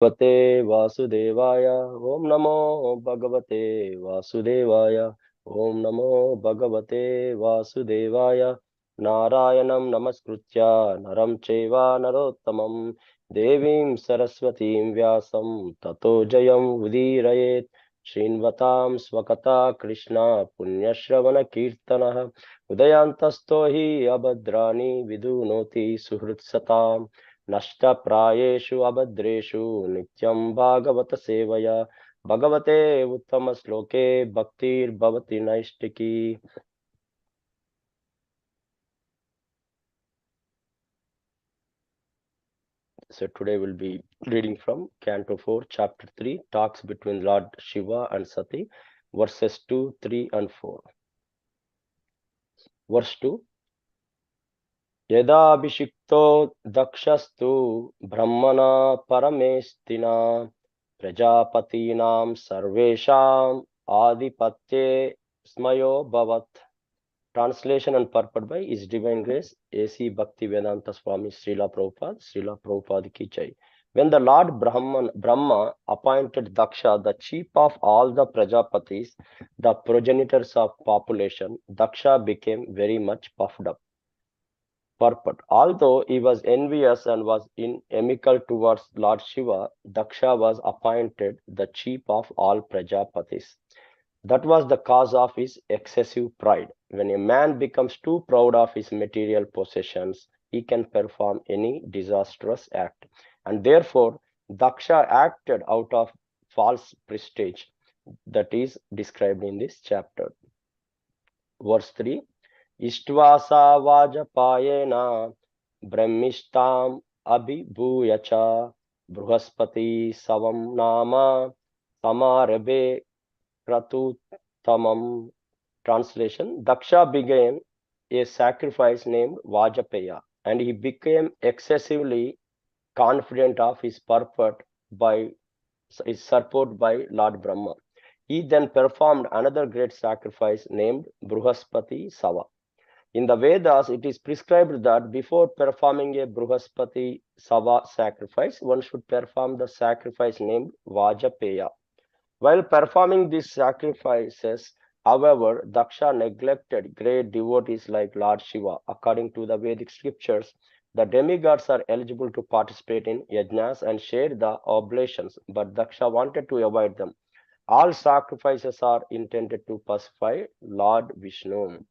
Bhagavate Vasudevaya. Om Namo Bhagavate Vasudevaya. Om Namo Bhagavate Vasudevaya. Narayanam Namaskritya Naram Cheva Narottamam Devim Saraswatim Vyasam Tato Jayam Udirayet Srinvatam Swakata Krishna Punyashravana Kirtanaha Udayantasto hi Abhadrani Vidunoti Suhritsatam नष्ट प्रायेषु अभद्रेषु नित्यं भागवत सेवया भगवते उत्तम श्लोके भक्तिर्भवति नैष्टिकी. So today we'll be reading from Canto 4, Chapter 3, Talks between Lord Shiva and Sati, verses 2, 3 and 4. Verse 2. यदाभिषिक्तो दक्षस्तु ब्रह्मणा परमेस्तिना प्रजापतीनां सर्वेषाम् आधिपत्ये स्मयोऽभवत्. Translation and purport by His Divine Grace A.C. Bhaktivedanta Swami Srila Prabhupada ki jai. When the Lord Brahma appointed Daksha, the chief of all the Prajapatis, the progenitors of population, Daksha became very much puffed up. Purport. Although he was envious and was inimical towards Lord Shiva, Daksha was appointed the chief of all Prajapatis. That was the cause of his excessive pride. When a man becomes too proud of his material possessions, he can perform any disastrous act. And therefore, Daksha acted out of false prestige that is described in this chapter. Verse 3. इष्ट्वासा वाजपायेन ब्रह्मिष्ठाम् अभिभूय च बृहस्पति सवं नाम समारभे क्रतुतमम्. Translation. Daksha began a sacrifice named Vajapaya, and he became excessively confident of his purport by his support by Lord Brahma. He then performed another great sacrifice named Bruhaspati Sava. In the Vedas, it is prescribed that before performing a Bruhaspati Sava sacrifice, one should perform the sacrifice named Vajapaya. While performing these sacrifices, however, Daksha neglected great devotees like Lord Shiva. According to the Vedic scriptures, the demigods are eligible to participate in yajnas and share the oblations, but Daksha wanted to avoid them. All sacrifices are intended to pacify Lord Vishnu.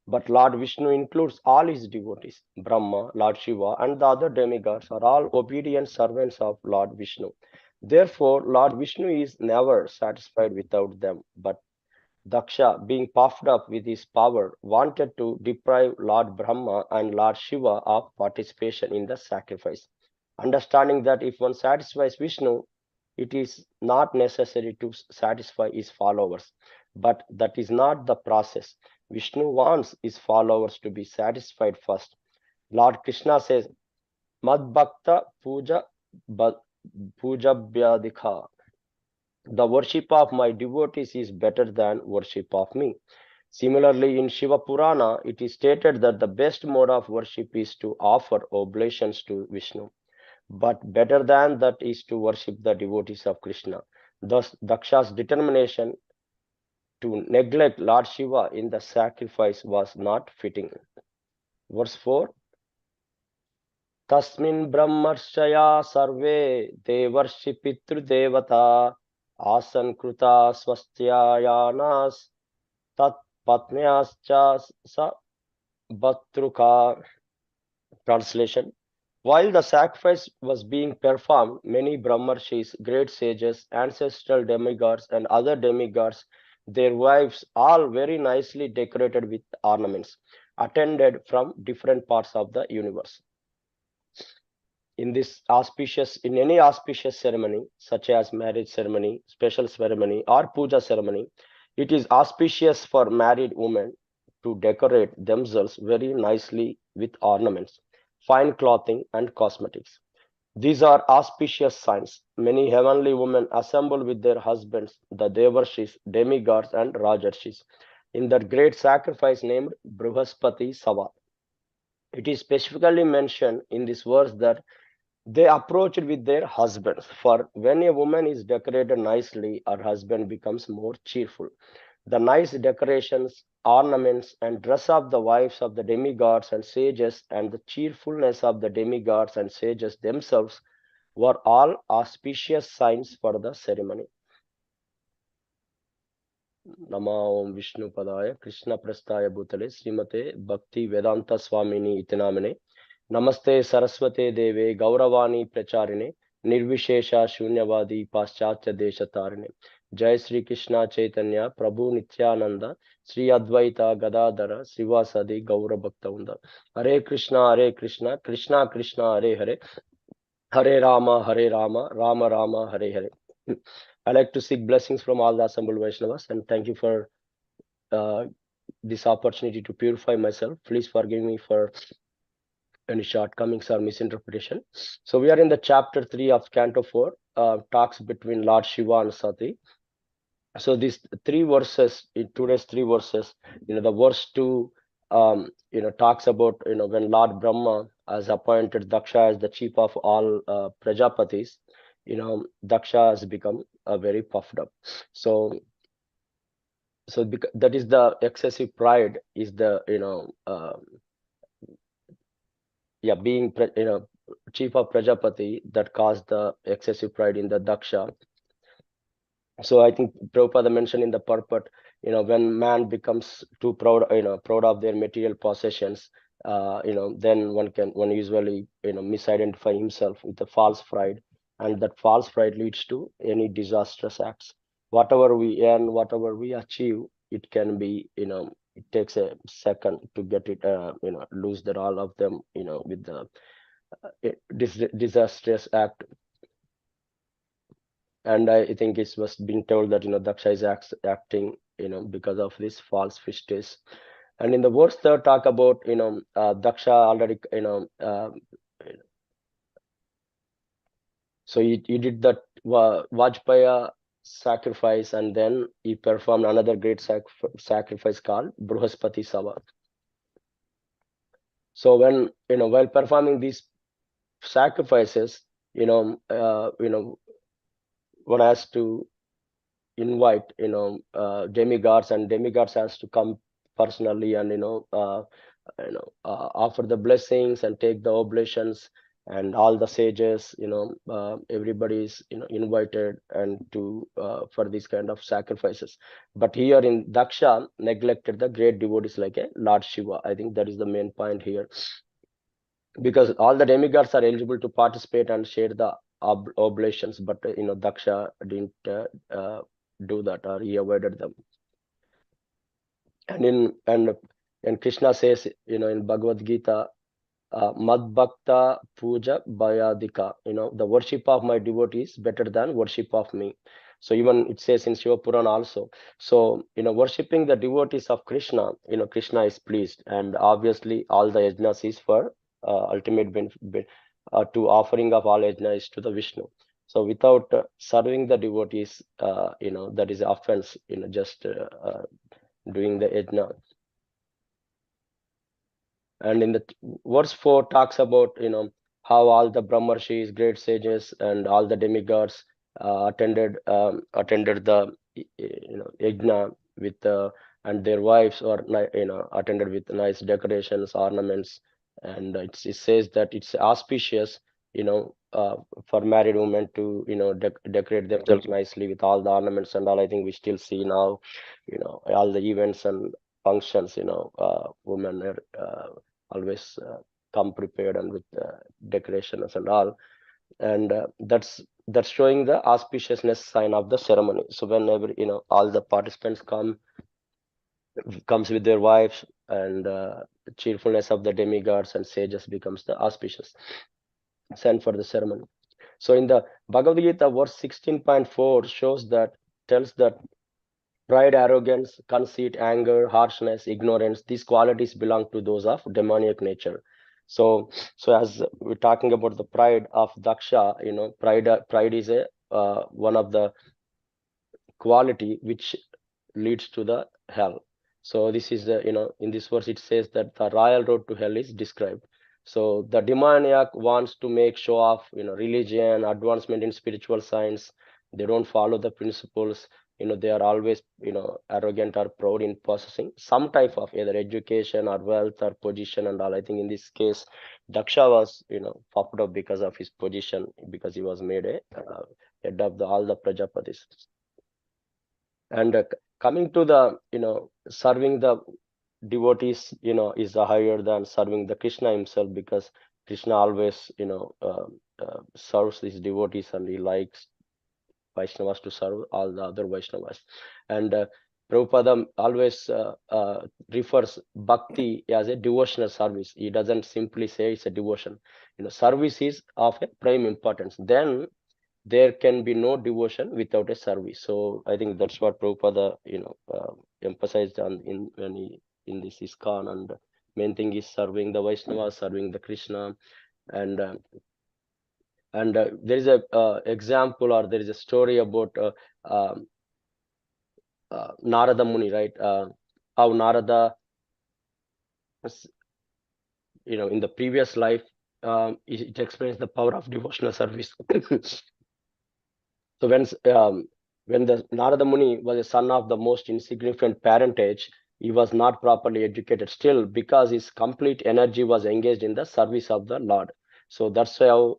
But Lord Vishnu includes all his devotees. Brahma, Lord Shiva, and the other demigods are all obedient servants of Lord Vishnu. Therefore, Lord Vishnu is never satisfied without them. But Daksha, being puffed up with his power, wanted to deprive Lord Brahma and Lord Shiva of participation in the sacrifice. Understanding that if one satisfies Vishnu, it is not necessary to satisfy his followers. But that is not the process. Vishnu wants his followers to be satisfied first. Lord Krishna says, Mad Bhakta Pujabhyadikha. The worship of my devotees is better than worship of me. Similarly, in Shiva Purana, it is stated that the best mode of worship is to offer oblations to Vishnu. But better than that is to worship the devotees of Krishna. Thus, Daksha's determination to neglect Lord Shiva in the sacrifice was not fitting. Verse 4. Tasmin brahmarshaya sarve devarshi pitru devata asan kruta swastyayanas tat patnyascha sa bhatruka. Translation. While the sacrifice was being performed, many Brahmarshis, great sages, ancestral demigods, and other demigods, their wives, all very nicely decorated with ornaments, attended from different parts of the universe. In any auspicious ceremony, such as marriage ceremony, special ceremony, or puja ceremony, it is auspicious for married women to decorate themselves very nicely with ornaments, fine clothing, and cosmetics. These are auspicious signs. Many heavenly women assemble with their husbands, the Devarshis, demigods, and Rajarshis, in that great sacrifice named Bruhaspati Sava. It is specifically mentioned in this verse that they approached with their husbands. For when a woman is decorated nicely, her husband becomes more cheerful. The nice decorations, ornaments, and dress of the wives of the demigods and sages, and the cheerfulness of the demigods and sages themselves were all auspicious signs for the ceremony. Nama Om Vishnu Padaya Krishna Prasthaya Bhutale Srimate Bhakti Vedanta Swamini Itinamine Namaste Saraswate Deve Gauravani Pracharine Nirvishesha Shunyavadi Paschatya Deshatarine Jai Sri Krishna Chaitanya Prabhu Nityananda Sri Advaita Gadadhara Srivasadi Gaura Bhaktaunda Hare Krishna Krishna Krishna Hare Hare Hare Rama Rama Rama Hare Hare. I like to seek blessings from all the assembled Vaishnavas and thank you for this opportunity to purify myself. Please forgive me for any shortcomings or misinterpretation. So we are in the chapter 3 of Canto 4, talks between Lord Shiva and Sati. So these three verses, in today's three verses, the verse 2, talks about, when Lord Brahma has appointed Daksha as the chief of all Prajapatis, Daksha has become very puffed up. So that is the excessive pride is the, being, chief of Prajapati that caused the excessive pride in the Daksha. So I think Prabhupada mentioned in the purport, when man becomes too proud, proud of their material possessions, then one usually, misidentify himself with the false pride, and that false pride leads to any disastrous acts. Whatever we earn, whatever we achieve, it can be, it takes a second to get it, lose that all of them, with the disastrous act. And I think it was being told that Daksha is acting because of this false fish. And in the verse 3 talk about Daksha already so he did that Vajpaya sacrifice, and then he performed another great sacrifice called Bruhaspati Sava. So when while performing these sacrifices, one has to invite demigods, and demigods has to come personally and offer the blessings and take the oblations, and all the sages, everybody is invited and to for these kind of sacrifices. But here in Daksha neglected the great devotees like a Lord Shiva. I think that is the main point here, because all the demigods are eligible to participate and share the oblations, but Daksha didn't do that, or he avoided them. And Krishna says, in Bhagavad Gita, Mad Bhakta Puja Bhayadika, the worship of my devotees better than worship of me. So even it says in Shiva Puran also. So worshipping the devotees of Krishna, Krishna is pleased, and obviously all the yajnas is for ultimate benefit, to offering of all yajna is to the Vishnu. So without serving the devotees, that is offense, just doing the yajna. And in the verse 4 talks about how all the Brahmarshis, great sages, and all the demigods attended the yajna with and their wives, or attended with nice decorations, ornaments, and it says that it's auspicious for married women to decorate themselves nicely with all the ornaments and all. I think we still see now all the events and functions, women are always come prepared and with decorations and all, and that's showing the auspiciousness sign of the ceremony. So whenever all the participants comes with their wives, and cheerfulness of the demigods and sages becomes the auspicious sign for the ceremony. So in the Bhagavad Gita, verse 16.4 tells that pride, arrogance, conceit, anger, harshness, ignorance, these qualities belong to those of demoniac nature. So as we're talking about the pride of Daksha, pride is a one of the quality which leads to the hell. So this is the in this verse it says that the royal road to hell is described. So the demoniac wants to make show of religion, advancement in spiritual science. They don't follow the principles. They are always arrogant or proud in possessing some type of either education or wealth or position and all. I think in this case, Daksha was popped up because of his position, because he was made a head of all the Prajapatis. And coming to the serving the devotees is higher than serving the Krishna himself, because Krishna always serves his devotees, and he likes Vaishnavas to serve all the other Vaishnavas. And Prabhupada always refers bhakti as a devotional service. He doesn't simply say it's a devotion. Service is of a prime importance. Then there can be no devotion without a service. So I think that's what Prabhupada emphasized on in this ISKCON. And main thing is serving the Vaishnava, serving the Krishna. And there is a example, or there is a story about Narada Muni, right? How Narada, in the previous life, it explains the power of devotional service. So when the Narada Muni was a son of the most insignificant parentage, he was not properly educated. Still, because his complete energy was engaged in the service of the Lord, so that's how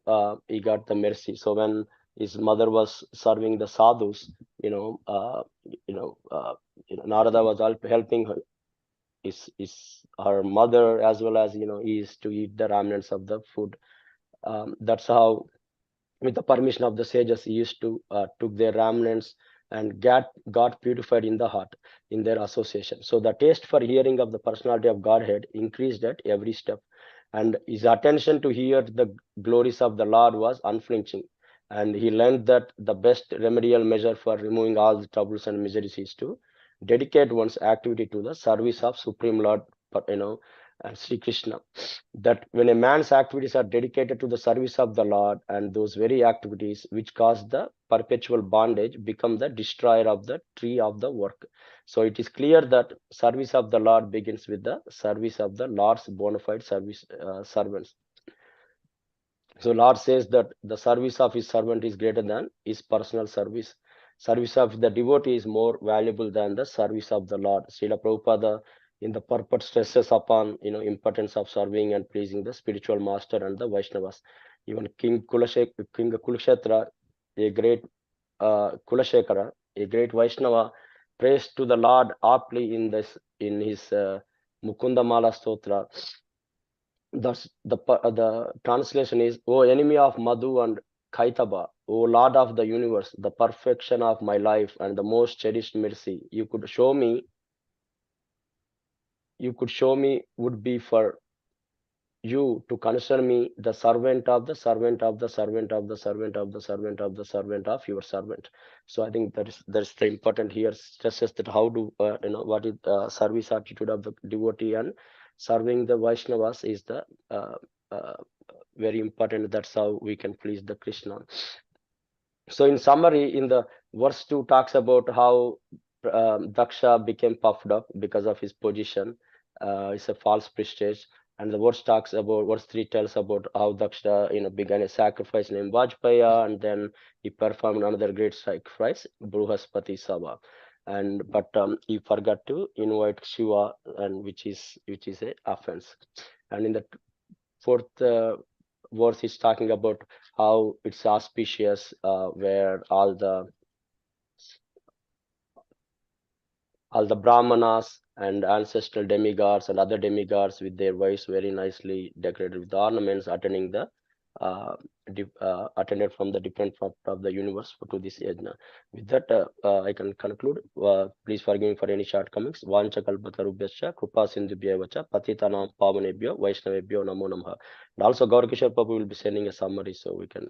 he got the mercy. So when his mother was serving the sadhus, Narada was helping her, her mother, as well as he is to eat the remnants of the food. That's how, with the permission of the sages, he used to took their remnants and got purified in the heart in their association. So the taste for hearing of the personality of Godhead increased at every step, and his attention to hear the glories of the Lord was unflinching. And he learned that the best remedial measure for removing all the troubles and miseries is to dedicate one's activity to the service of Supreme Lord, Sri Krishna. That when a man's activities are dedicated to the service of the Lord, and those very activities which cause the perpetual bondage become the destroyer of the tree of the work. So it is clear that service of the Lord begins with the service of the Lord's bona fide servants. So Lord says that the service of his servant is greater than his personal service. Service of the devotee is more valuable than the service of the Lord. Srila Prabhupada in the purport stresses upon importance of serving and pleasing the spiritual master and the Vaishnavas. Even King Kulashetra, a great Kulashekara, a great Vaishnava, prays to the Lord aptly in his Mukunda Mala Stotra. Thus, the translation is, "O enemy of Madhu and Kaitaba, O Lord of the universe, the perfection of my life and the most cherished mercy, you could show me would be for you to consider me the servant of the servant of the servant of the servant of the servant of the servant of your servant." So I think that's the important here, stresses that how do what is service attitude of the devotee, and serving the Vaishnavas is the very important. That's how we can please the Krishna. So in summary, in the verse 2 talks about how Daksha became puffed up because of his position. It's a false prestige. And the verse 3 tells about how Daksha began a sacrifice named Vajpaya, and then he performed another great sacrifice, Bruhaspati Sabha. But he forgot to invite Shiva, and which is a offense. And in the fourth verse is talking about how it's auspicious, where all the brahmanas and ancestral demigods and other demigods with their wives very nicely decorated with ornaments, attending the attended from the different part of the universe to this yajna. With that, I can conclude. Please forgive me for any shortcomings. Vancha kalpatarubhyascha krupa sindhubhya vacha patitanam pavanebhyo vaishnavebhyo namo namaha. And also Gaurkishore Prabhu will be sending a summary, so we can